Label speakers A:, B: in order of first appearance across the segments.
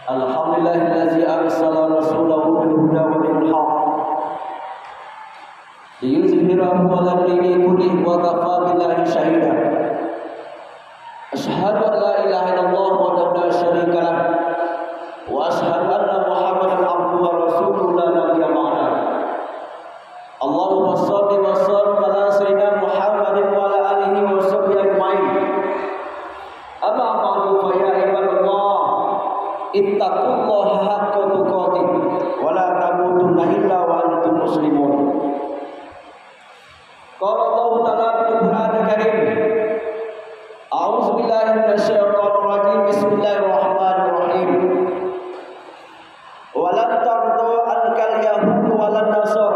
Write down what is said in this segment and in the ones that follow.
A: Alhamdulillahillazi arsala rasulahu bil huda wa dinil haq liyuzhirahu 'ala dini kullihi wa kafa billahi shahida. Asyhadu an la ilaha illallah wa la syarika lah wa asyhadu anna Muhammadan abduhu wa rasuluhu la nabiyya ba'da. Allahumma shalli wa sallim ala sayyidina Muhammadin wa ala alihi wa sahbihi ajmain. Amma ba'du fa ya ibadallah ittaqullaha haqqa tuqatih wa la tamutunna illa wa antum muslimun. Qala Allah Ta'ala fil Qur'anil Karim, a'udzu billahi minasyaitonir rajim, bismillahirrahmanirrahim. Wa lan tardu ankal yahud wa lan nasar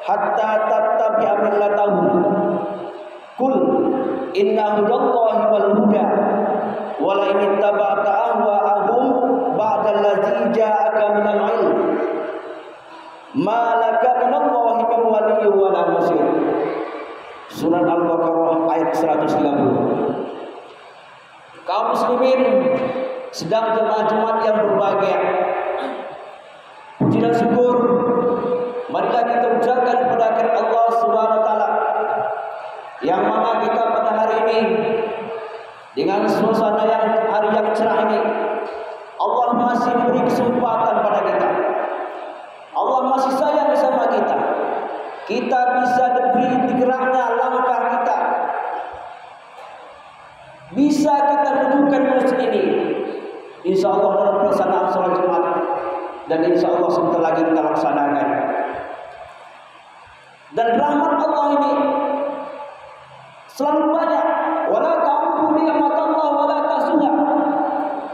A: hatta tattabi'a millatahum. Qul inna hudallahi wal huda wa la in ittaba'ta ahwa'ahum ba'da allazi ja'aka minal ilm ma laka minallahi min waliyyin wa la nasir. Surah Al-Baqarah ayat 130. Kaum muslimin sedang jemaah Jumat yang berbahagia, puji dan syukur marilah kita ucapkan kepada Allah Subhanahu wa taala yang mana kita pada hari ini dengan suasana hari yang cerah ini, Allah masih beri kesempatan pada kita. Allah masih sayang sama kita. Kita bisa diberi digeraknya langkah kita. Bisa kita dudukkan masjid ini. Insya Allah dalam pelaksanaan sholat Jumat. Dan insya Allah sebentar lagi kita laksanakan. Dan rahmat Allah ini selalu banyak. Wala ta'udhu ni'matallah wala tahsuha.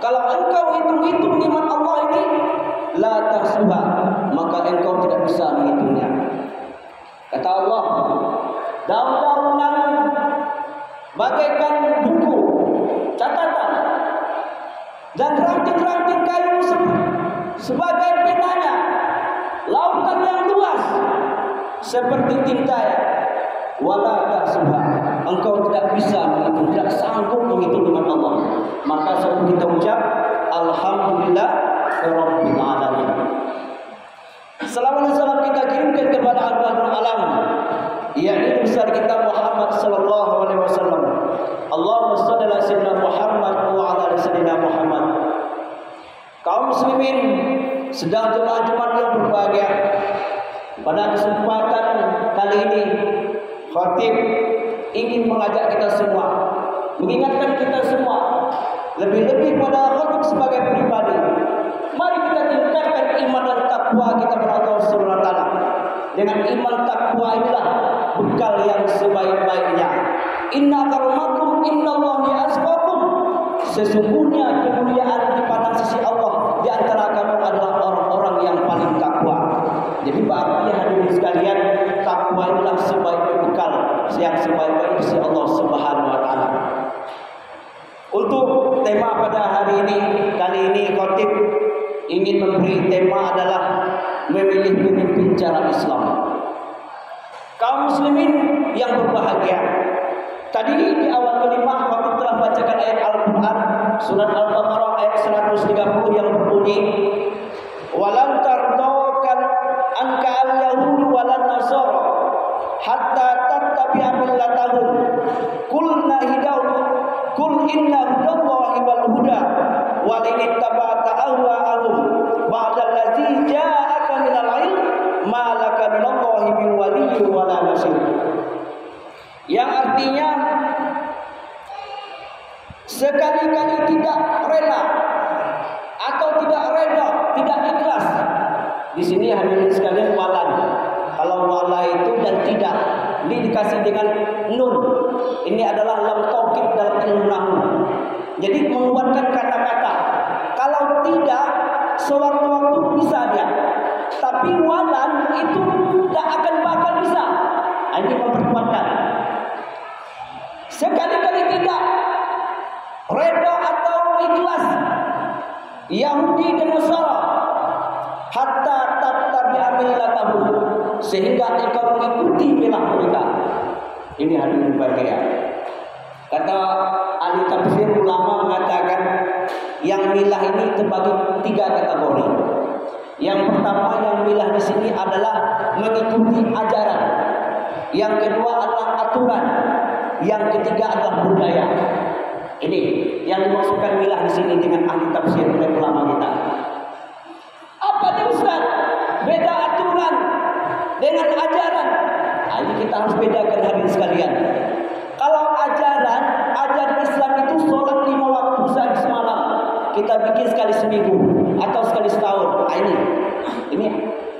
A: Kalau engkau hitung-hitung nikmat Allah ini, la tahsuha, maka engkau tidak bisa menghitungnya. Kata Allah, daun-daunan bagaikan buku catatan dan ranting-ranting kayu sebagai penanya, lautan yang luas seperti tinta. Wala tahsuha, engkau tidak bisa menghitung, tidak sanggup menghitung nikmat Allah. Maka sebelum kita ucap alhamdulillah rabbil alamin, salawat dan salam kita kirimkan kepada al-Badrul Alam, yakni besar kita Muhammad sallallahu alaihi wasallam. Allahumma shalli ala sayyidina Muhammad wa ala ali sayyidina Muhammad. Kaum muslimin sedang jemaah Jumat yang berbahagia, pada kesempatan kali ini khatib ingin mengajak kita semua, mengingatkan kita semua, lebih-lebih pada khatib sebagai pribadi. Mari kita tingkatkan iman dan takwa kita kepada Allah Subhanahu wa taala. Dengan iman takwa inilah bekal yang sebaik-baiknya. Inna karamakum innallahi asqakum. Sesungguhnya kemuliaan di pandang sisi Allah di antara kamu adalah orang-orang yang paling takwa. Jadi berarti hadirin sekalian, takwa inilah sebaik bekal yang sebaik-baik sisi Allah Subhanahu wa taala. Untuk tema pada hari ini, kali ini khatib ingin memberi tema adalah memilih pemimpin cara Islam. Kaum muslimin yang berbahagia. Tadi di awal kalimat waktu telah bacakan ayat Al-Quran surat Al-Baqarah ayat 130 yang berbunyi, walan tardokan anka al-yahudu walan nasara hatta tattabi'a millatahum qulna hidaw qul inna hudallahi wal huda wa in ittaba'ta ahwa'ahum ba'da allazi ja'aka minal ilm ma laka minallahi min waliyyin wa la nasir. Yang artinya sekali-kali tidak rela atau tidak reda, tidak ikhlas. Di sini hadirin sekalian walan. Kalau wala itu dan tidak, ini dikasih dengan nun. Ini adalah lam taukid dalam ilmu nahwu. Jadi menguatkan kata-kata. Kalau tidak, sewaktu-waktu bisa dia. Tapi walan itu tidak akan bakal bisa. Ini memperkuatkan. Sekali-kali tidak reda atau ikhlas Yahudi dan Nasara hatta tattabi'a millatahum, sehingga engkau mengikuti milah mereka. Ini hadirin berbahagia. Kata ahli tafsir ulama mengatakan yang milah ini terbagi 3 kategori. Yang pertama yang milah di sini adalah mengikuti ajaran. Yang kedua adalah aturan. Yang ketiga adalah budaya. Ini yang dimaksudkan milah di sini dengan ahli tafsir dan ulama kita. Apa nih Ustaz? Beda aturan dengan ajaran. Nah, ini kita harus bedakan hadirin sekalian. Kalau ajaran Islam itu sholat 5 waktu sehari semalam. Kita bikin sekali seminggu atau sekali setahun. Nah, ini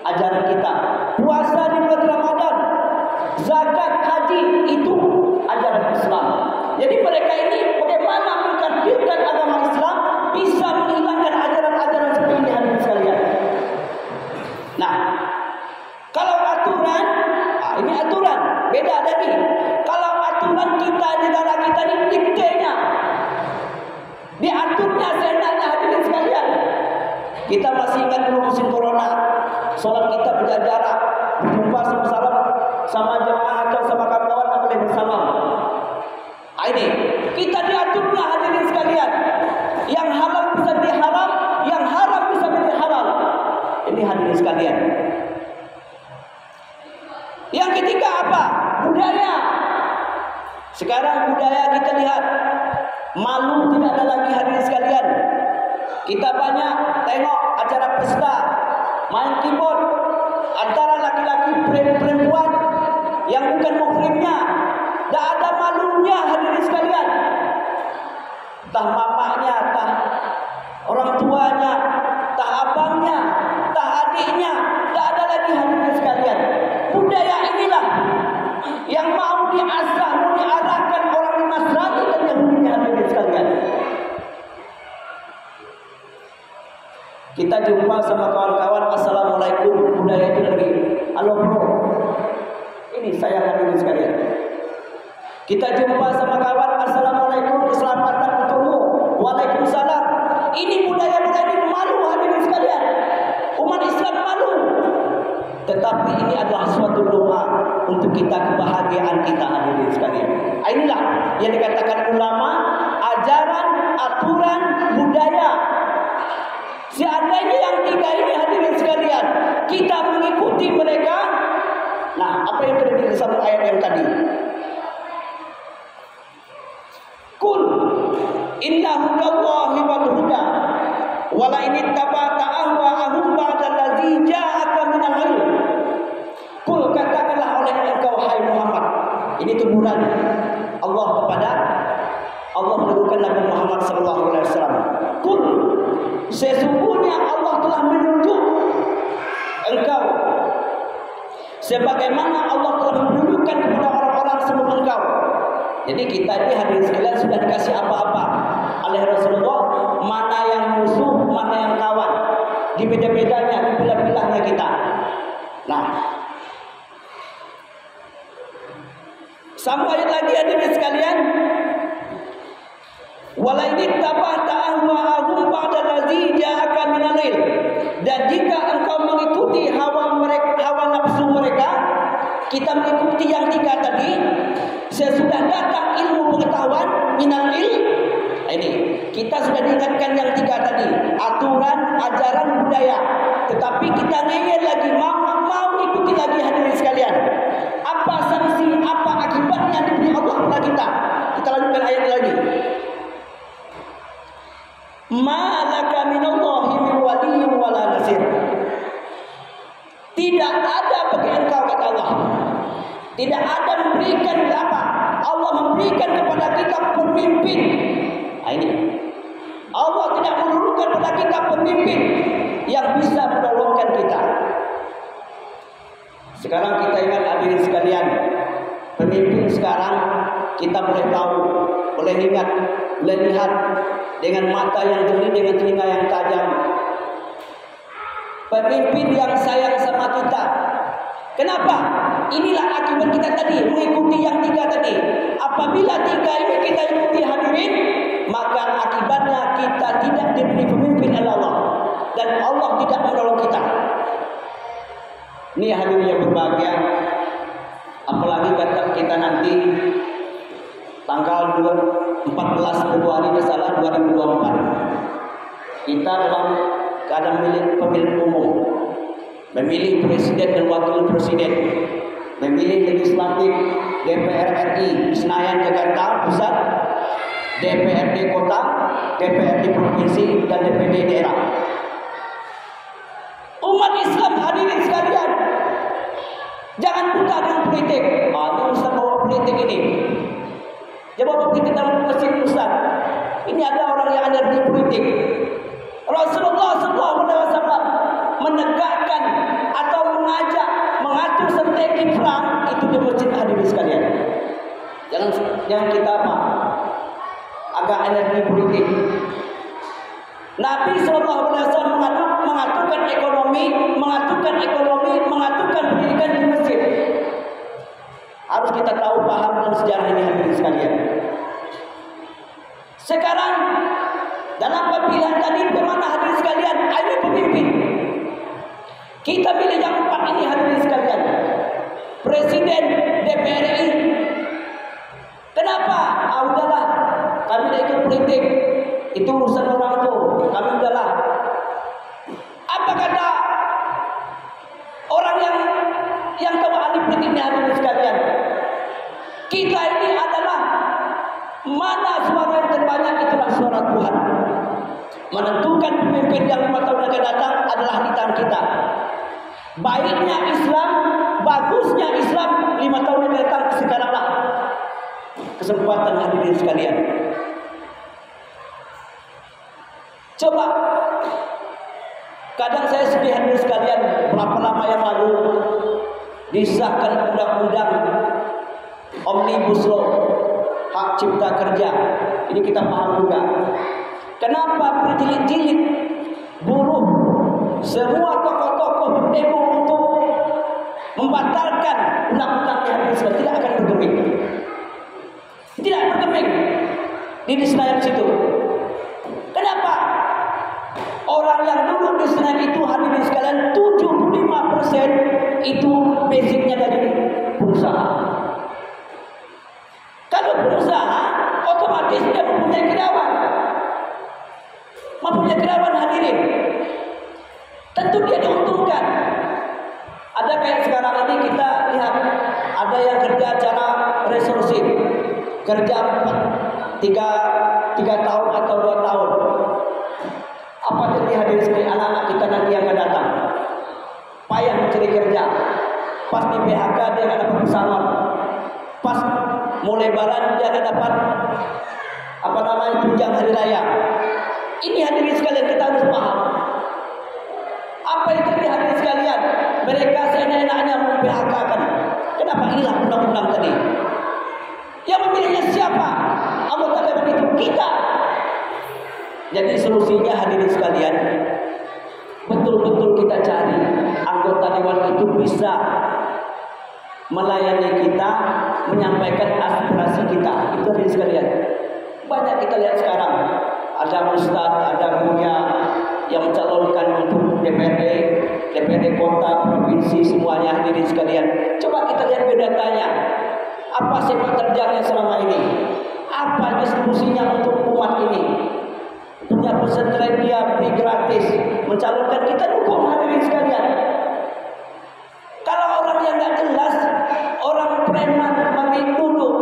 A: ajaran kita. Puasa di bulan Ramadan, zakat, haji itu ajaran Islam. Jadi mereka ini bagaimana mengkafirkan agama Islam, bisa menghilangkan ajaran-ajaran seperti ini hadirin sekalian. Nah, kalau aturan, ini aturan beda tadi. Kalau aturan kita negara kita ini diktenya, diaturnya seenaknya hadirin sekalian. Kita masih ingat dulu musim corona, sholat kita berjarak jarak, berjumpa sama jemaah atau sama kawan-kawan tak boleh bersama. Ini kita diaturnya hadirin sekalian. Yang halal bisa menjadi haram, yang haram bisa menjadi halal. Ini hadirin sekalian. Yang ketiga apa? Budaya. Sekarang budaya kita lihat, malu tidak ada lagi hadirin sekalian. Kita banyak tengok acara pesta, main keyboard antara laki-laki perempuan yang bukan muhrimnya. Tak ada malunya hadirin sekalian. Tah mamanya, tah orang tuanya, tah abangnya, tah adiknya, tak ada lagi hadirin sekalian. Budaya inilah yang mau diasah, mau diarahkan orang Nasrani dan Yahudi hadirin sekalian. Kita jumpa sama kawan-kawan, assalamualaikum, budaya itu lagi, halo bro. Ini saya hadirin sekalian. Kita jumpa sama kawan, assalamualaikum, keselamatan untukmu, waalaikumsalam. Ini budaya-budaya ini malu hadirin sekalian. Umat Islam malu. Tetapi ini adalah suatu doa untuk kita, kebahagiaan kita hadirin sekalian. Inilah yang dikatakan ulama, ajaran, aturan, budaya. Seandainya yang 3 ini hadirin sekalian, kita mengikuti mereka. Nah, apa yang terjadi di dalam ayat yang tadi? Kul inna hudallahi wal huda wala in ittaba'ta ahwa'ahum ba'da allazi ja'aka minal ilm. Kul, katakanlah oleh engkau hai Muhammad. Ini teguran Allah kepada Allah menurunkan Nabi Muhammad SAW. Kul, sesungguhnya Allah telah menunjuk engkau sebagaimana Allah telah menunjukkan kepada orang-orang sebelum engkau. Jadi kita ini hadirin sekalian sudah dikasih apa-apa oleh Rasulullah, mana yang musuh, mana yang kawan, dibeda-bedanya, dipilah-pilahnya kita. Nah, sambung ayat lagi hadirin sekalian. Wala in ittaba'ta ahwa'ahum ba'da allazi ja'aka minal ilm. Dan jika engkau mengikuti hawa nafsu mereka, kita mengikuti yang 3 tadi, sesudah datang ilmu pengetahuan minal ilm. Ini kita sudah diingatkan yang 3 tadi, aturan, ajaran, budaya. Tetapi kita ngeyel lagi, mau ikuti lagi hadirin sekalian. Apa sanksi, apa akibatnya diberi Allah kepada kita? Kita lanjutkan ayat lagi. Ma laka minallahi min waliyyin wala nasir. Tidak ada bagi engkau, kata Allah. Tidak ada memberikan apa? Allah memberikan kepada kita pemimpin. Nah, ini Allah tidak menurunkan kepada kita pemimpin yang bisa menolongkan kita. Sekarang kita ingat hadirin sekalian, pemimpin sekarang kita boleh tahu, boleh ingat, boleh lihat dengan mata yang jeli, dengan telinga yang tajam. Pemimpin yang sayang sama kita. Kenapa? Inilah akibat kita tadi, mengikuti yang 3 tadi. Apabila 3 ini kita ikuti hadirin, maka akibatnya kita tidak diberi pemimpin oleh Allah, dan Allah tidak menolong kita. Ini hadirin yang berbahagia. Apalagi kata kita nanti tanggal 14 Februari 2024, kita dalam keadaan pemilihan umum, memilih presiden dan wakil presiden, memilih legislatif, DPR RI Senayan Jakarta Pusat, DPRD Kota, DPRD Provinsi, dan DPD daerah. Umat Islam hadirin sekalian, jangan buta dengan politik. Ini Ustaz bawa politik ini. Dia bawa politik dalam masjid Ustaz. Ini ada orang yang ada di politik. Rasulullah SAW menegakkan atau mengajak mengatur strategi perang itu di masjid hadirin sekalian. Jangan kita apa? Agak energi politik. Nabi SAW mengaturkan ekonomi, mengaturkan pendidikan di masjid. Harus kita tahu, paham dan sejarah ini hadirin sekalian. Sekarang dalam pemilihan tadi bagaimana hadirin sekalian? Ini pemimpin. Kita pilih yang 4 ini hadirin sekalian. Presiden DPR RI. Kenapa? Udahlah, kami tidak ikut politik. Itu urusan orang tuh. Kami udahlah. Apa kata orang yang tahu ahli politiknya hadirin sekalian? Kita ini adalah mana suara yang terbanyak, itulah suara Tuhan. Menentukan pemimpin yang 5 tahun akan datang adalah di tangan kita. Baiknya Islam, bagusnya Islam 5 tahun akan datang, sekaranglah kesempatan hadirin sekalian. Coba, kadang saya sedih hadirin sekalian, berapa lama yang lalu disahkan undang-undang Omnibus Law, hak cipta kerja. Ini kita paham juga. Kenapa berjilid-jilid buruh, semua tokoh-tokoh berdemo untuk membatalkan undang-undang yang tidak akan bergeming. Tidak bergeming di Senayan situ. Kenapa? Orang yang duduk di Senayan itu hadirin sekalian 75% itu basicnya dari pengusaha. Kalau pengusaha otomatis dia mempunyai karyawan. Mempunyai karyawan hadirin. Tentu dia diuntungkan. Ada kayak sekarang ini kita lihat ada yang kerja cara resourcing, kerja 3 tahun atau 2 tahun. Apa terjadi hadirin sekalian, anak-anak kita nanti yang akan datang? Payah mencari kerja. Pas di PHK dia akan dapat pesangon. Pas mau lebaran dia akan dapat tunjangan hari raya. Ini hadirin sekalian kita harus paham. Apa yang terjadi hadirin sekalian? Mereka seenak-enaknya memphk-kan. Kenapa? Inilah undang-undang tadi. Yang memilihnya siapa? Anggota dewan itu kita. Jadi solusinya hadirin sekalian, betul-betul kita cari anggota dewan itu bisa melayani kita, menyampaikan aspirasi kita. Itu hadirin sekalian. Banyak kita lihat sekarang, ada ustaz, ada buya yang mencalonkan untuk DPRD, DPRD kota, provinsi, semuanya hadirin sekalian. Coba kita lihat datanya. Apa sepak terjangnya selama ini? Apa distribusinya untuk umat ini? Punya pesantren dia beri gratis, mencalonkan, kita dukung hadirin sekalian. Kalau orang yang nggak jelas, orang preman mandi duduk,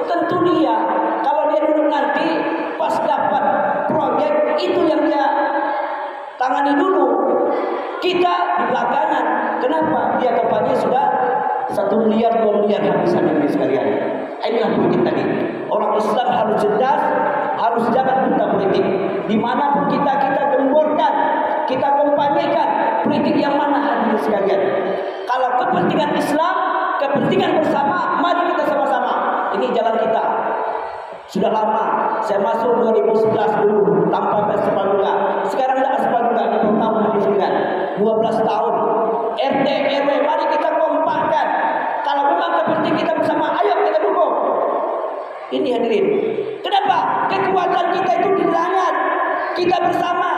A: tentu dia kalau dia duduk nanti pas dapat proyek itu yang dia tangani dulu. Kita di belakangan. Kenapa? Dia kampanye sudah 1 miliar 2 miliar habis hadirin sekalian. Inilah politik tadi. Orang Islam harus cerdas, harus jangan buta politik. Dimanapun kita gemborkan, kita kampanyekan politik yang mana hadirin sekalian. Kalau kepentingan Islam, kepentingan bersama, mari kita sama-sama. Ini jalan kita. Sudah lama. Saya masuk 2011 dulu tanpa aspal juga. Sekarang ada aspal juga di tahun hadirin sekalian. 12 tahun. RT RW mari kita kompakkan. Kalau memang kepentingan kita bersama, ayo kita dukung. Ini hadirin. Kenapa? Kekuatan kita itu di tangan kita bersama.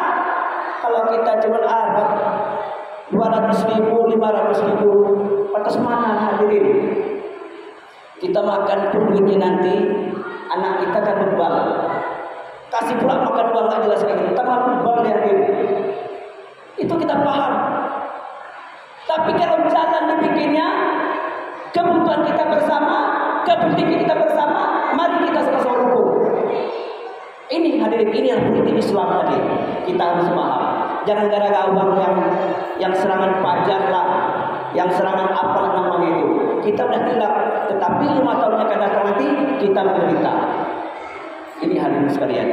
A: Kalau kita cuma 200.000, 500.000, pantas mana hadirin? Kita makan pun duitnya nanti, anak kita kan bebal. Kasih pula makan uang nggak jelas kayak gitu, tambah bebal ya hadirin. Itu kita paham. Tapi kalau jalan dibikinnya, kebutuhan kita bersama, kepentingan kita bersama, mari kita sama-sama dukung. Ini hadirin, ini yang politik Islam tadi. Kita harus paham. Jangan gara-gara uang yang serangan pajak lah, yang serangan apalah namanya itu. Kita udah tilap, tetapi 5 tahun yang akan datang nanti kita menderita. Ini hadirin sekalian.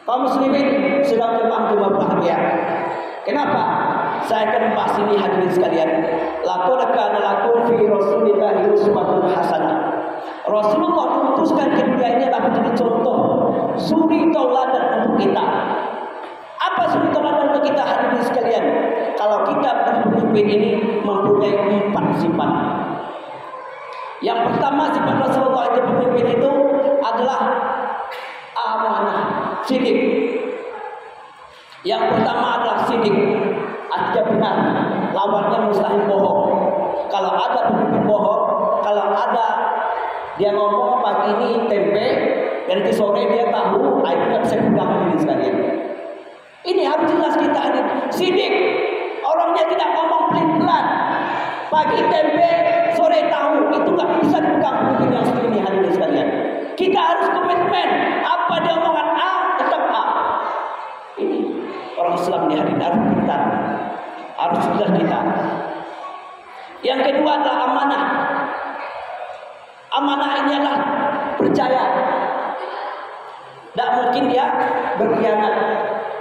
A: Kaum muslimin sedang jemaah berbahagia. Kenapa? Saya akan bahas ini hadirin sekalian. Laqad kana lakum fi Rasulillahi uswatun hasanah. Rasulullah memutuskan ke dunia ini adalah menjadi contoh, suri tauladan untuk kita. Apa suri tauladan untuk kita hadirin sekalian? Kalau kita pemimpin ini mempunyai 4 sifat. Yang pertama sifat Rasulullah itu pemimpin itu adalah amanah, sidik. Yang pertama adalah sidik, artinya benar, lawannya mustahil bohong. Kalau ada pemimpin bohong, kalau ada dia ngomong pagi ini tempe, nanti sore dia tahu, itu nggak bisa dipegang diri sekalian. Ini harus jelas kita hadir. Sidik, orangnya tidak ngomong pelan-pelan. Pagi tempe, sore tahu, itu nggak bisa dipegang pemimpin yang seperti ini hadirin sekalian. Kita harus komitmen, apa dia omongan A, tetap A. Ini orang Islam di hari ini harus pintar, harus jelas kita. Yang kedua adalah amanah. Amanah ini adalah percaya. Tidak mungkin dia berkhianat.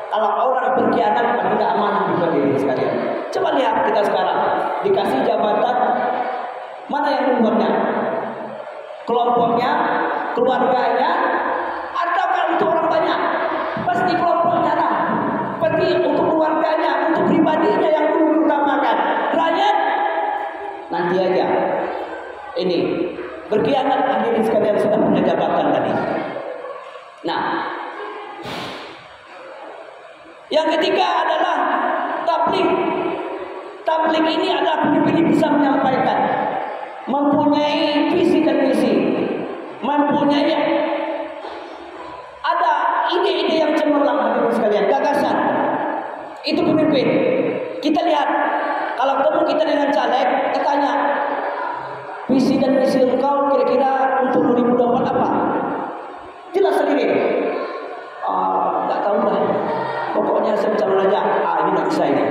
A: Kalau orang berkhianat pasti tidak amanah bukan diri sekalian. Coba lihat kita sekarang dikasih jabatan, mana yang membuatnya? Kelompoknya, keluarganya, atau untuk orang banyak? Pasti kelompoknya lah. Pasti untuk keluarganya, untuk pribadinya yang dulu diutamakan. Rakyat nanti aja. Ini berkhianat hadirin sekalian sudah punya jabatan tadi. Nah, yang ketiga adalah tabligh. Tabligh ini adalah pemimpin bisa menyampaikan, mempunyai visi dan misi, mempunyai ada ide-ide yang cemerlang hadirin sekalian, gagasan. Itu pemimpin. Kita lihat kalau ketemu kita dengan caleg, kita tanya visi dan misi engkau kira-kira untuk 2024 apa? Jelas sendiri. Nggak tahu lah. Pokoknya saya calon aja. Ini nggak bisa ini.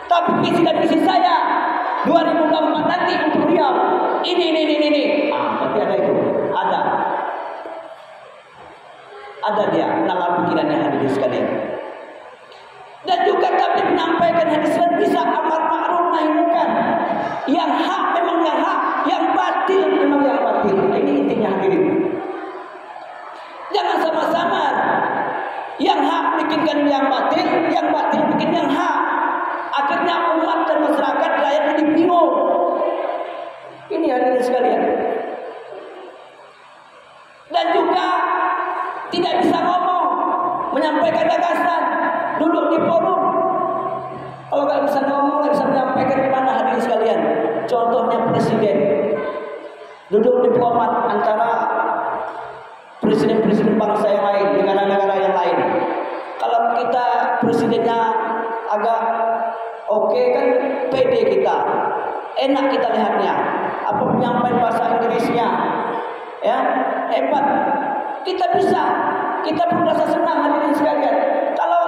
A: Tapi visi dan misi saya 2024 nanti untuk Riau. Ini. Berarti ada itu. Ada dia nalar pikirannya hadirin sekalian. Dan juga kami menyampaikan hadis bisa amar ma'ruf nahi munkar. Yang hak memang yang hak, yang batil memang yang batil. Ini intinya hadirin. Jangan sama-sama yang hak bikinkan yang batil bikin yang hak. Akhirnya umat dan masyarakat rakyat jadi bingung. Ini hadirin sekalian. Dan juga tidak bisa ngomong, menyampaikan gagasan, duduk di forum. Kalau nggak bisa Kira-kira mana hadirin sekalian? Contohnya presiden duduk diplomat antara presiden-presiden bangsa yang lain, negara-negara yang lain. Kalau kita presidennya agak oke kan, pede kita, enak kita lihatnya. Apa penyampaian bahasa Inggrisnya, ya hebat. Kita pun rasa senang hadirin sekalian. Kalau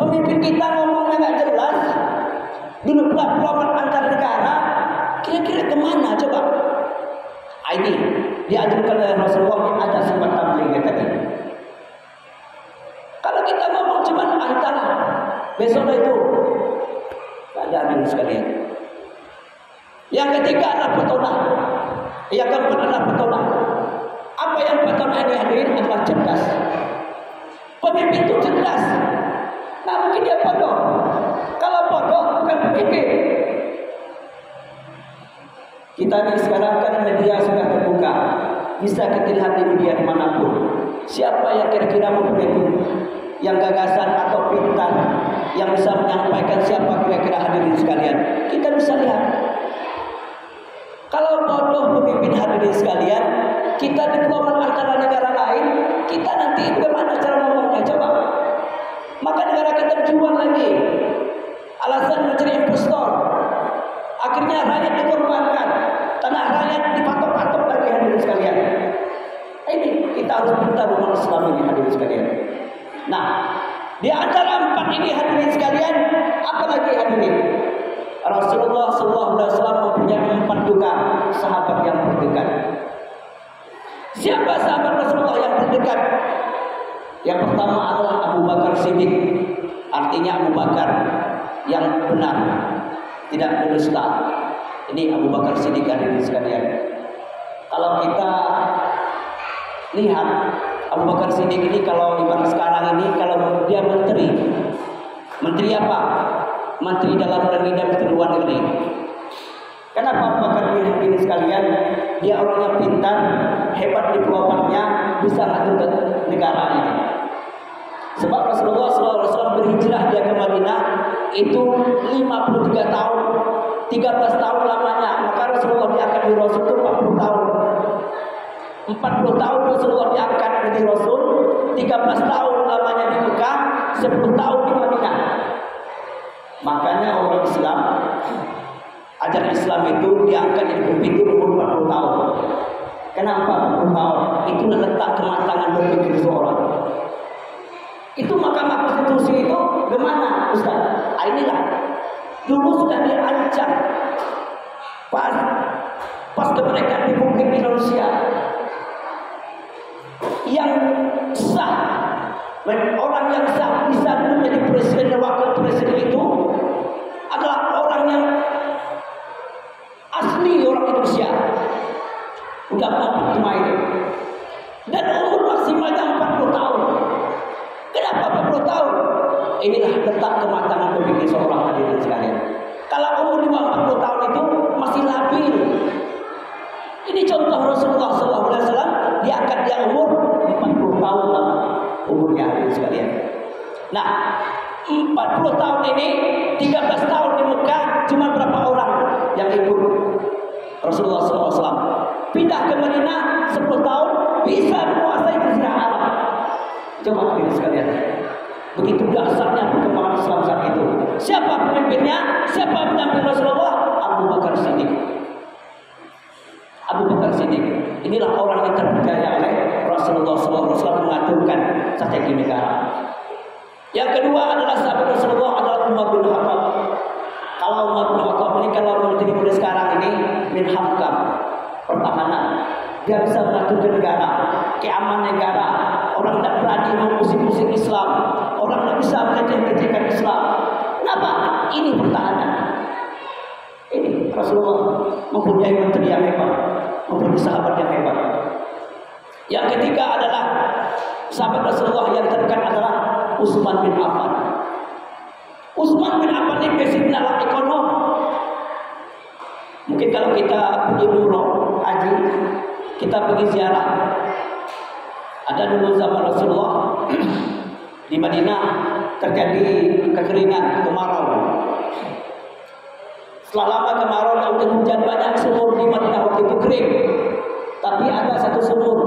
A: pemimpin kita ngomongnya nggak jelas, duduk diplomat antar negara, kira-kira kemana coba? Ini diajarkan oleh Rasulullah ada sifat tabligh tadi. Kalau kita ngomong cuma antara, besok itu nggak ada hadirin sekalian. Yang ketiga adalah petona. Yang keempat adalah petona. Apa yang petona ini hadirin adalah cerdas. Pemimpin itu cerdas. Nah mungkin dia bodoh. Kalau bodoh bukan pemimpin. Kita ini sekarang kan media sudah terbuka, bisa kita lihat di media dimanapun. Siapa yang kira-kira memimpin, yang gagasan atau pintar, yang bisa menyampaikan siapa kira-kira hadirin sekalian. Kita bisa lihat. Kalau bodoh pemimpin hadirin sekalian, kita diplomat antara negara lain, kita nanti bagaimana cara ngomongnya coba? Maka negara kita jual lagi, alasan mencari impostor. Akhirnya rakyat dikorbankan, tanah rakyat dipatok-patok lagi hadirin sekalian. Ini kita harus minta rumah Islam ini hadirin sekalian. Nah, di antara empat ini hadirin sekalian, apa lagi hadirin? Rasulullah SAW mempunyai 4 duka sahabat yang terdekat. Siapa sahabat Rasulullah yang terdekat? Yang pertama adalah Abu Bakar Siddiq. Artinya Abu Bakar yang benar, tidak berdusta. Ini Abu Bakar Siddiq hadirin sekalian. Kalau kita lihat Abu Bakar Siddiq ini, kalau ibarat sekarang ini, kalau dia menteri apa? Menteri dalam negeri dan menteri luar negeri. Kenapa Abu Bakar ini sekalian? Dia orangnya pintar, hebat diplomatnya, bisa ngatur negara ini. Sebab Rasulullah SAW berhijrah dia ke Madinah itu 53 tahun, 13 tahun lamanya. Maka Rasulullah diangkat di Rasul itu 40 tahun. 40 tahun Rasulullah diangkat menjadi Rasul, 13 tahun lamanya di Mekah, 10 tahun di Madinah. Makanya orang Islam, ajaran Islam itu diangkat di pemimpin umur 40 tahun. Kenapa 40 tahun? Itulah letak kematangan berpikir seorang. Itu Mahkamah Konstitusi itu gimana Ustaz? Inilah dulu sudah dirancang pas kemerdekaan Republik Indonesia yang sah, orang yang sah bisa menjadi presiden dan wakil presiden itu adalah orang yang asli orang Indonesia. Udah 45 itu. Dan umur maksimalnya 40 tahun. Kenapa 40 tahun? Inilah letak kematangan pemimpin seorang hadirin sekalian. Kalau umur 40 tahun itu masih labil. Ini contoh Rasulullah SAW, diangkat dia umur 40 tahun lah umurnya hadirin sekalian. Nah, 40 tahun ini 13 tahun di Mekah cuma berapa orang yang ikut Rasulullah SAW. Pindah ke Madinah 10 tahun bisa menguasai Jazirah Arab. Coba hadirin sekalian. Begitu dasarnya perkembangan Islam saat itu. Siapa pemimpinnya? Siapa pendamping Rasulullah? Abu Bakar Siddiq. Abu Bakar Siddiq. Inilah orang yang terpercaya oleh Rasulullah SAW mengaturkan strategi negara. Yang kedua adalah sahabat Rasulullah adalah Umar bin Khattab. Kalau Umar bin Khattab ini kalau menteri pada sekarang ini min hakam pertahanan, dia bisa mengatur negara, keamanan negara. Orang tidak berani mengusik-usik Islam, orang tidak bisa melecehkan Islam. Kenapa? Ini pertahanan. Ini Rasulullah mempunyai menteri yang hebat, mempunyai sahabat yang hebat. Yang ketiga adalah sahabat Rasulullah yang terdekat adalah Utsman bin Affan. Utsman bin Affan ini presiden dalam ekonomi. Mungkin kalau kita pergi umroh, haji, kita pergi ziarah. Ada dulu zaman Rasulullah di Madinah terjadi kekeringan, kemarau. Setelah lama kemarau dan hujan banyak, sumur di Madinah waktu itu kering. Tapi ada satu sumur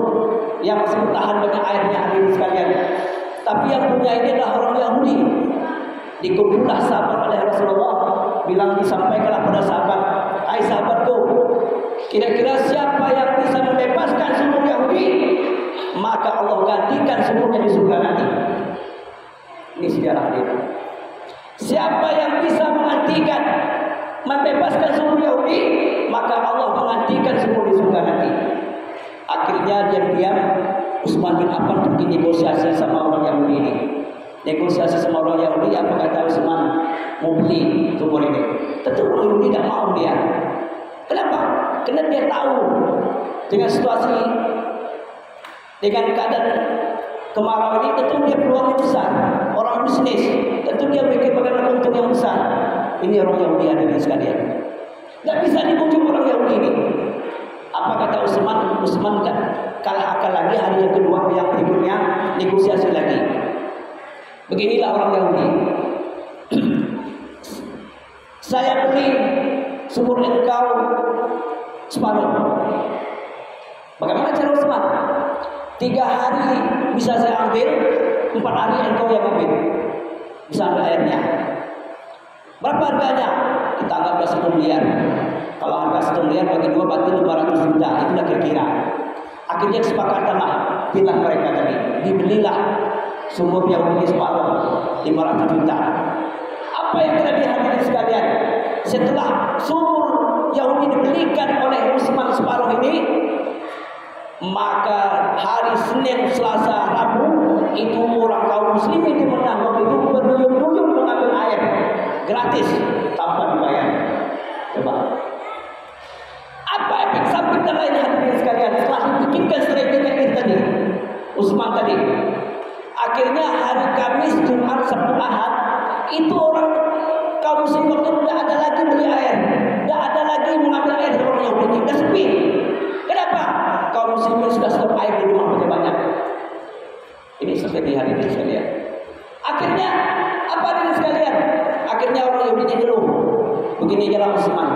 A: yang masih bertahan banyak airnya, hadirin sekalian. Tapi yang punya ini adalah orang Yahudi. Dikumpullah sahabat oleh Rasulullah, bilang disampaikanlah pada sahabat, hai sahabatku, kira-kira siapa yang bisa membebaskan sumur Yahudi, maka Allah gantikan sumurnya di surga nanti. Ini sejarah dia. Siapa yang bisa menggantikan, membebaskan sumur Yahudi, maka Allah menggantikan sumur di surga nanti. Akhirnya diam-diam Utsman bin Affan pergi negosiasi sama orang Yahudi ini. Negosiasi sama orang Yahudi, apa kata Utsman? Mau beli sumur ini. Tentu orang Yahudi tidak mau dia. Kenapa? Karena dia tahu dengan situasi, dengan keadaan kemarau ini, tentu dia peluangnya besar. Orang bisnis, tentu dia mikir bagaimana untung yang besar. Ini orang Yahudi ada di sekalian. Tidak bisa dibujuk orang Yahudi ini. Apa kata Utsman? Utsman kalah akal lagi, hari yang kedua yang berikutnya negosiasi lagi. Beginilah orang Yahudi. Saya beli sumur engkau separuh. Bagaimana cara Utsman? 3 hari bisa saya ambil, 4 hari engkau yang ambil. Bisa ambil airnya. Berapa harganya? Kita anggap 1 miliar. Kalau harga 1 miliar bagi 2 berarti 200 juta. Itulah kira-kira. Akhirnya kesepakatanlah bilang mereka tadi, dibelilah sumur Yahudi separuh 500 juta. Apa yang terjadi hadirin sekalian? Setelah sumur Yahudi dibelikan oleh Utsman separuh ini, maka hari Senin, Selasa, Rabu itu orang kaum muslimin di Madinah waktu itu berduyun-duyun mengambil air gratis tanpa dibayar. Coba. Apa efek samping dan lain hadirin sekalian setelah dibikinkan strategi ini tadi, Utsman tadi? Akhirnya hari Kamis, Jumat, Sabtu, Ahad itu orang kaum muslim waktu tidak ada lagi beli air, tidak ada lagi mengambil air dari orang Yahudi, sudah sepi. Kenapa? Kaum muslimin sudah stok air di rumah banyak. Ini strategi hari ini sekalian. Akhirnya apa hadirin sekalian? Akhirnya orang Yahudi ngeluh. Begini jalan Utsman.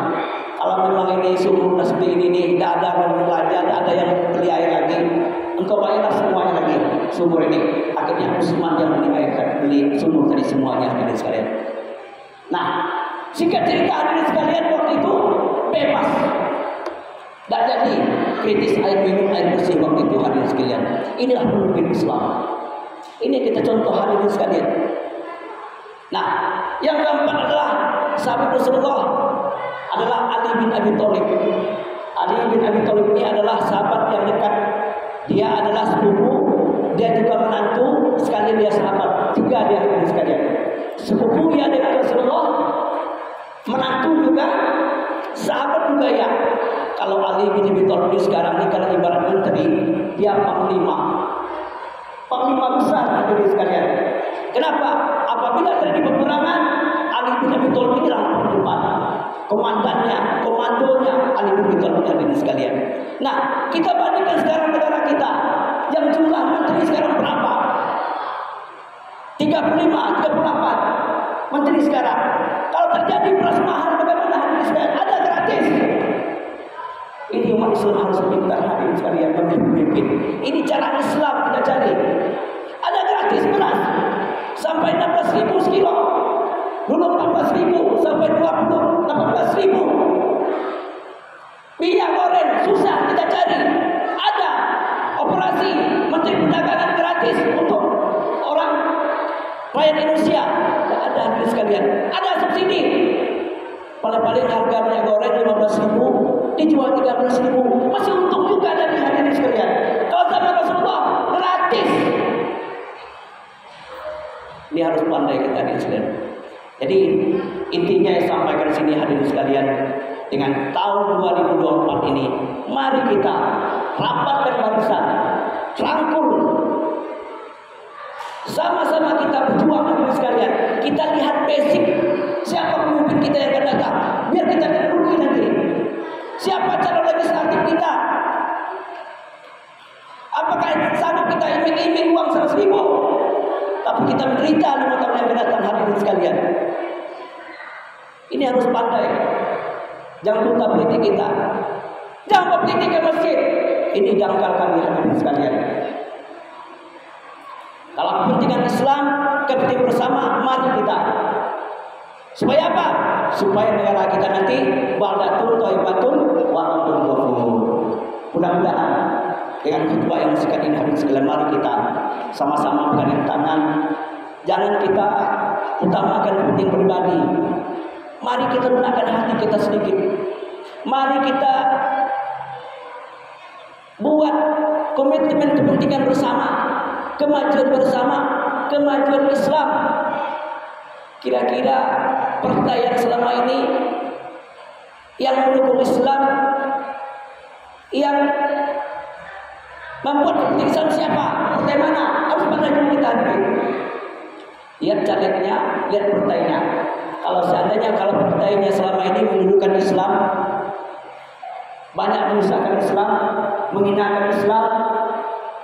A: Kalau memang ini sumur seperti ini, tidak ada orang belanja, tidak ada yang beli air lagi, engkau bayarlah semuanya lagi sumur ini. Akhirnya Utsman yang beli air, beli sumur tadi semuanya hadirin sekalian. Nah, singkat cerita hadirin sekalian, waktu itu bebas, tidak jadi kritis air minum, air bersih waktu itu hadirin sekalian. Inilah pemimpin Islam. Ini kita contoh hadirin sekalian. Nah, yang keempat adalah sahabat Rasulullah adalah Ali bin Abi Thalib. Ali bin Abi Thalib ini adalah sahabat yang dekat. Dia adalah sepupu, dia juga menantu, sekalian dia sahabat. 3 dia hadirin sekalian. Sepupu dia dengan Rasulullah, menantu juga, sahabat juga ya. Kalau Ali bin Abi Thalib sekarang ini kalau ibarat menteri, dia panglima. Panglima besar hadirin sekalian. Kenapa? Apabila terjadi peperangan, Ali bin Abi Thalib ini langsung depan. Komandannya, komandonya Ali bin Abi Thalib hadirin sekalian. Nah, kita bandingkan sekarang negara kita yang jumlah menteri sekarang berapa? 35, 38 menteri sekarang. Kalau terjadi beras mahal bagaimana hadirin sekalian? Ada gratis. Ini umat Islam harus pintar hadirin sekalian, pemimpin. Ini cara Islam kita cari. Ada gratis beras sampai 16.000 sekilo. Dulu 14.000 sampai 18.000. Minyak goreng susah kita cari. Ada operasi Menteri Perdagangan gratis untuk orang rakyat Indonesia. Tidak ada hadirin sekalian. Ada subsidi. Paling-paling harga minyak goreng 15.000 dijual 13.000. Masih untung juga dari hadirin sekalian. Kalau zaman Rasulullah gratis. Ini harus pandai kita hadirin sekalian. Jadi intinya yang sampaikan di sini hadirin sekalian, dengan tahun 2024 ini, mari kita rapatkan barisan, rangkul, sama-sama kita berjuang hadirin sekalian. Kita lihat basic siapa pemimpin kita yang akan datang, biar kita tidak rugi nanti. Siapa calon legislatif kita? Apakah sanggup kita iming-iming uang 100.000? Tapi kita menderita 5 tahun yang akan datang hadirin sekalian. Ini harus pandai. Jangan buta politik kita. Jangan politik ke masjid. Ini dangkal kami hadirin sekalian. Kalau kepentingan Islam, kepentingan bersama, mari kita. Supaya apa? Supaya negara kita nanti baldatun thayyibatun wa amrun ghafur. Mudah-mudahan dengan khutbah yang sekian ini hadirin sekalian, mari kita sama-sama bergandeng tangan. Jangan kita utamakan kepentingan pribadi. Mari kita gunakan hati kita sedikit. Mari kita buat komitmen kepentingan bersama, kemajuan bersama, kemajuan Islam. Kira-kira partai yang selama ini yang mendukung Islam, yang membuat kepentingan Islam siapa? Partai mana? Harus pandai dulu kita hadir. Lihat calegnya, lihat partainya. Kalau seandainya kalau partainya selama ini mendudukan Islam, banyak menyusahkan Islam, menghinakan Islam,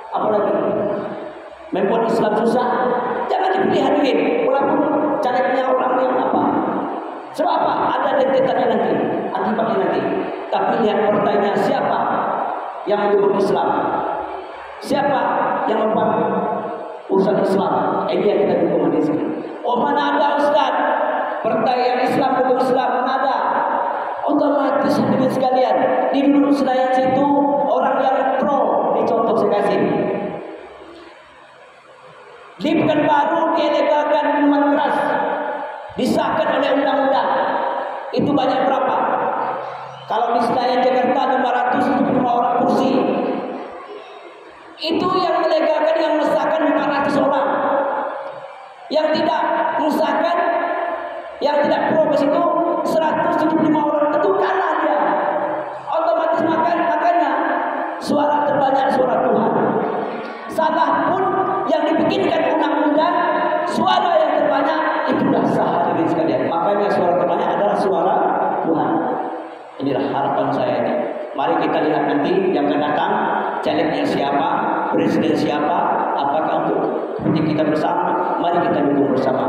A: apalagi membuat Islam susah, jangan dipilih hadirin. Walaupun calegnya orang yang apa? Sebab apa? Ada dentetannya nanti, akibatnya nanti. Tapi lihat partainya siapa yang mendukung Islam, siapa yang membuat urusan Islam. Ini yang kita dukung di sini. Oh, mana ada Ustaz? Partai yang Islam dukung Islam, mana ada? Otomatis hadirin sekalian, di dulu Senayan situ orang yang pro, dicontoh saya kasih. Di Pekanbaru dilegalkan minuman keras, disahkan oleh undang-undang. Itu banyak berapa? Kalau di Senayan Jakarta 575 orang kursi. Itu yang melegalkan, yang mengesahkan 400 orang. Yang tidak mengesahkan, yang tidak pro ke situ 175 orang, itu kalah dia. Otomatis makanya suara terbanyak suara Tuhan. Salah pun yang dibikinkan undang-undang, suara yang terbanyak itu dah sah hadirin sekalian. Makanya suara terbanyak adalah suara Tuhan. Inilah harapan saya ini. Mari kita lihat nanti yang akan datang, calegnya siapa, presiden siapa, apakah untuk kepentingan kita bersama. Mari kita dukung bersama.